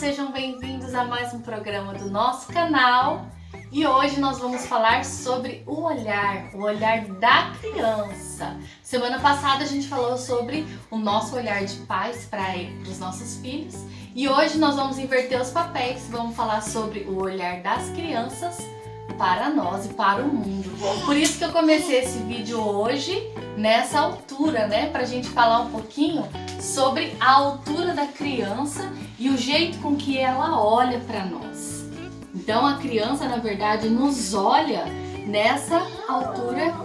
sejam bem-vindos a mais um programa do nosso canal. E hoje nós vamos falar sobre o olhar da criança. Semana passada a gente falou sobre o nosso olhar de pais para os nossos filhos. E hoje nós vamos inverter os papéis, vamos falar sobre o olhar das crianças para nós e para o mundo. Por isso que eu comecei esse vídeo hoje nessa altura, né? Pra gente falar um pouquinho sobre a altura da criança e o jeito com que ela olha para nós. Então a criança, na verdade, nos olha nessa altura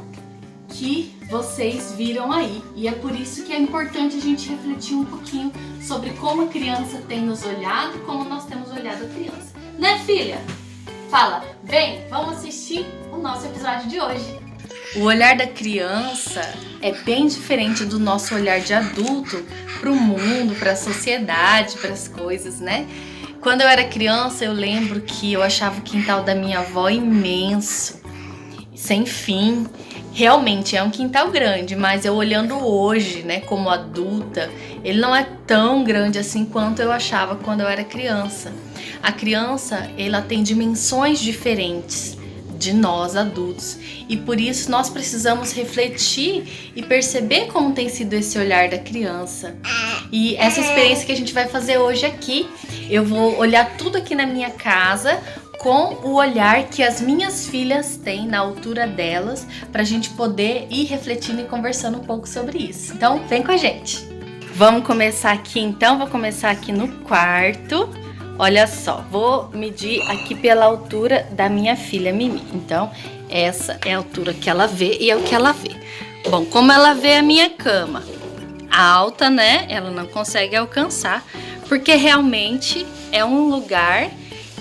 que vocês viram aí. E é por isso que é importante a gente refletir um pouquinho sobre como a criança tem nos olhado e como nós temos olhado a criança. Né, filha? Fala, vem, vamos assistir o nosso episódio de hoje. O olhar da criança é bem diferente do nosso olhar de adulto para o mundo, para a sociedade, para as coisas, né? Quando eu era criança, eu lembro que eu achava o quintal da minha avó imenso, sem fim. Realmente é um quintal grande, mas eu olhando hoje, né, como adulta, ele não é tão grande assim quanto eu achava quando eu era criança. A criança, ela tem dimensões diferentes de nós adultos e por isso nós precisamos refletir e perceber como tem sido esse olhar da criança. E essa experiência que a gente vai fazer hoje aqui, eu vou olhar tudo aqui na minha casa com o olhar que as minhas filhas têm na altura delas, pra gente poder ir refletindo e conversando um pouco sobre isso. Então, vem com a gente! Vamos começar aqui então, vou começar aqui no quarto. Olha só, vou medir aqui pela altura da minha filha Mimi. Então, essa é a altura que ela vê e é o que ela vê. Bom, como ela vê a minha cama alta, né? Ela não consegue alcançar, porque realmente é um lugar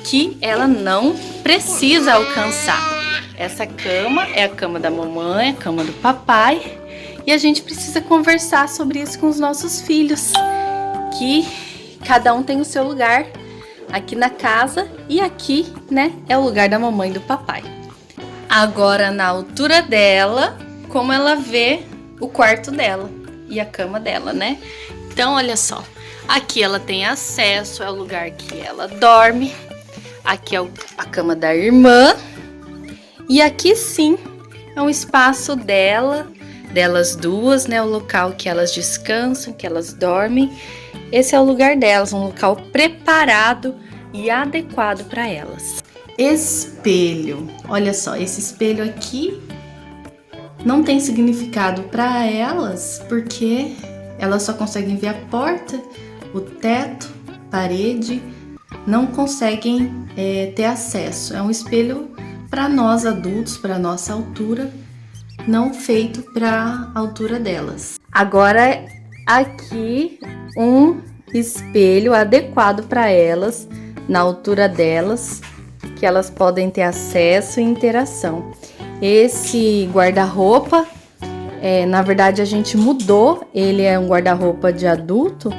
que ela não precisa alcançar. Essa cama é a cama da mamãe, a cama do papai, e a gente precisa conversar sobre isso com os nossos filhos, que cada um tem o seu lugar aqui na casa e aqui, né, é o lugar da mamãe e do papai. Agora, na altura dela, como ela vê o quarto dela e a cama dela, né? Então, olha só, aqui ela tem acesso, é o lugar que ela dorme. Aqui é a cama da irmã. E aqui sim é um espaço delas duas, né? O local que elas descansam, que elas dormem. Esse é o lugar delas, um local preparado e adequado para elas. Espelho. Olha só, esse espelho aqui não tem significado para elas, porque elas só conseguem ver a porta, o teto, parede, não conseguem ter acesso. É um espelho para nós adultos, para nossa altura, não feito para a altura delas. Agora aqui um espelho adequado para elas, na altura delas, que elas podem ter acesso e interação. Esse guarda-roupa, na verdade a gente mudou, ele é um guarda-roupa de adulto,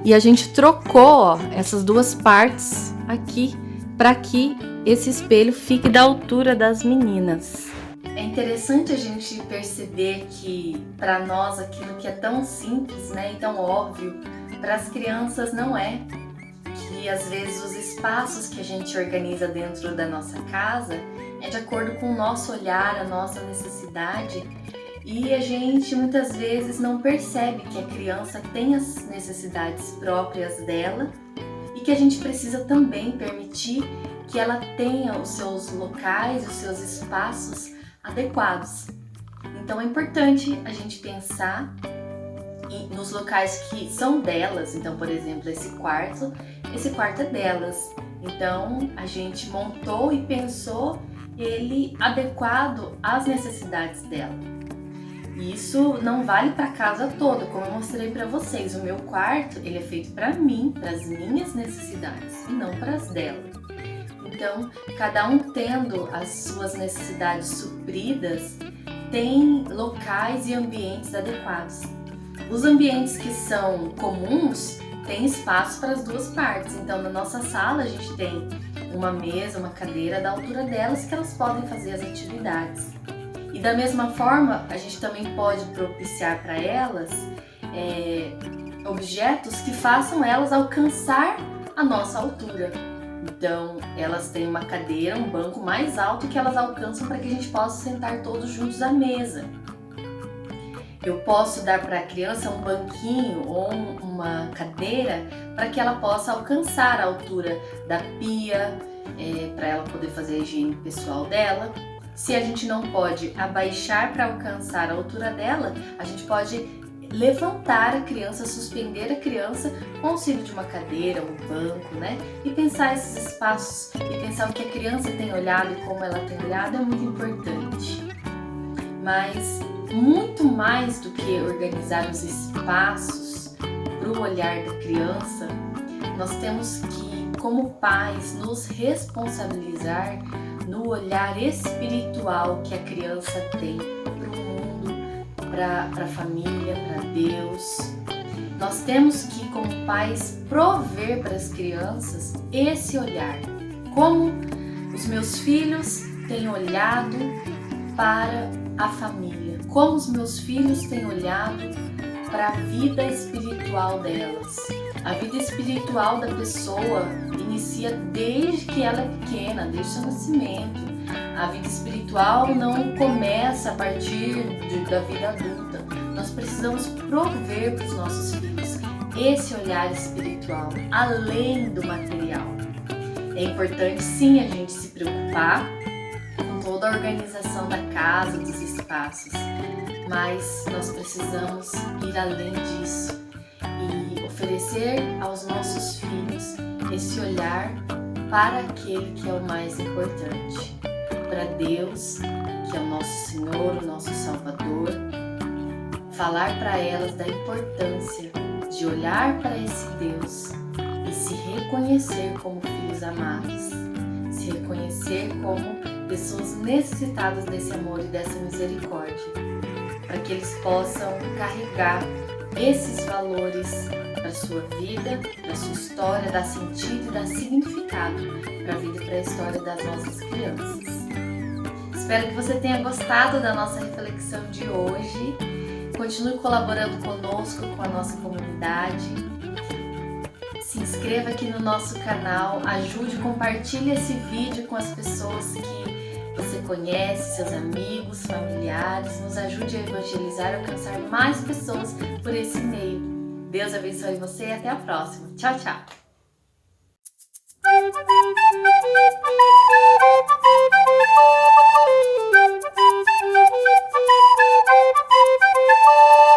e a gente trocou, ó, essas duas partes aqui para que esse espelho fique da altura das meninas. É interessante a gente perceber que para nós aquilo que é tão simples, né, e tão óbvio, para as crianças não é. Que às vezes os espaços que a gente organiza dentro da nossa casa é de acordo com o nosso olhar, a nossa necessidade. E a gente muitas vezes não percebe que a criança tem as necessidades próprias dela e que a gente precisa também permitir que ela tenha os seus locais, os seus espaços adequados. Então é importante a gente pensar nos locais que são delas. Então, por exemplo, esse quarto é delas. Então a gente montou e pensou ele adequado às necessidades dela. Isso não vale para a casa toda, como eu mostrei para vocês. O meu quarto, ele é feito para mim, para as minhas necessidades e não para as dela. Então, cada um tendo as suas necessidades supridas, tem locais e ambientes adequados. Os ambientes que são comuns têm espaço para as duas partes. Então, na nossa sala a gente tem uma mesa, uma cadeira da altura delas que elas podem fazer as atividades. E da mesma forma, a gente também pode propiciar para elas objetos que façam elas alcançar a nossa altura. Então, elas têm uma cadeira, um banco mais alto que elas alcançam para que a gente possa sentar todos juntos à mesa. Eu posso dar para a criança um banquinho ou uma cadeira para que ela possa alcançar a altura da pia, para ela poder fazer a higiene pessoal dela. Se a gente não pode abaixar para alcançar a altura dela, a gente pode levantar a criança, suspender a criança com o auxílio de uma cadeira, um banco, né? E pensar esses espaços e pensar o que a criança tem olhado e como ela tem olhado é muito importante. Mas muito mais do que organizar os espaços para o olhar da criança, nós temos que, como pais, nos responsabilizar no olhar espiritual que a criança tem para o mundo, para a família, para Deus. Nós temos que, como pais, prover para as crianças esse olhar. Como os meus filhos têm olhado para a família, como os meus filhos têm olhado para a vida espiritual delas. A vida espiritual da pessoa inicia desde que ela é pequena, desde o seu nascimento. A vida espiritual não começa a partir da vida adulta. Nós precisamos prover para os nossos filhos esse olhar espiritual, além do material. É importante sim a gente se preocupar com toda a organização da casa, dos espaços, mas nós precisamos ir além disso e oferecer aos nossos filhos esse olhar para aquele que é o mais importante, para Deus, que é o nosso Senhor, o nosso Salvador. Falar para elas da importância de olhar para esse Deus e se reconhecer como filhos amados, se reconhecer como pessoas necessitadas desse amor e dessa misericórdia, para que eles possam carregar esses valores para a sua vida, para a sua história, dar sentido e dar significado para a vida e para a história das nossas crianças. Espero que você tenha gostado da nossa reflexão de hoje. Continue colaborando conosco, com a nossa comunidade. Se inscreva aqui no nosso canal, ajude, compartilhe esse vídeo com as pessoas que você conhece, seus amigos, familiares. Nos ajude a evangelizar e alcançar mais pessoas por esse meio. Deus abençoe você e até a próxima. Tchau, tchau!